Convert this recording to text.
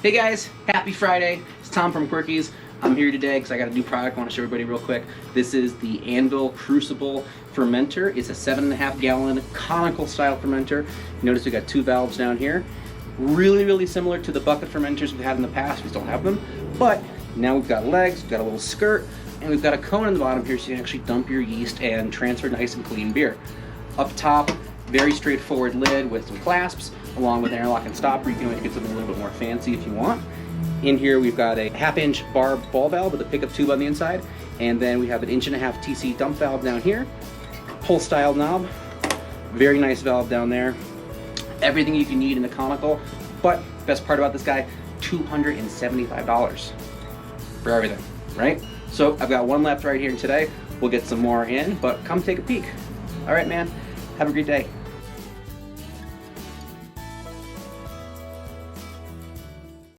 Hey guys, happy Friday. It's Tom from Quirky's. I'm here today because I got a new product I want to show everybody real quick. This is the Anvil Crucible Fermenter. It's a 7.5 gallon conical style fermenter. Notice we got two valves down here. Really similar to the bucket fermenters we've had in the past. We still have them, but now we've got legs, we've got a little skirt, and we've got a cone in the bottom here so you can actually dump your yeast and transfer nice and clean beer. Up top, very straightforward lid with some clasps, along with an airlock and stopper. You can always get something a little bit more fancy if you want. In here we've got a 1/2-inch bar ball valve with a pickup tube on the inside, and then we have an 1.5-inch TC dump valve down here. Pull style knob, very nice valve down there. Everything you can need in the conical, but best part about this guy, $275 for everything, right? So I've got one left right here today. We'll get some more in, but come take a peek. All right, man, have a great day.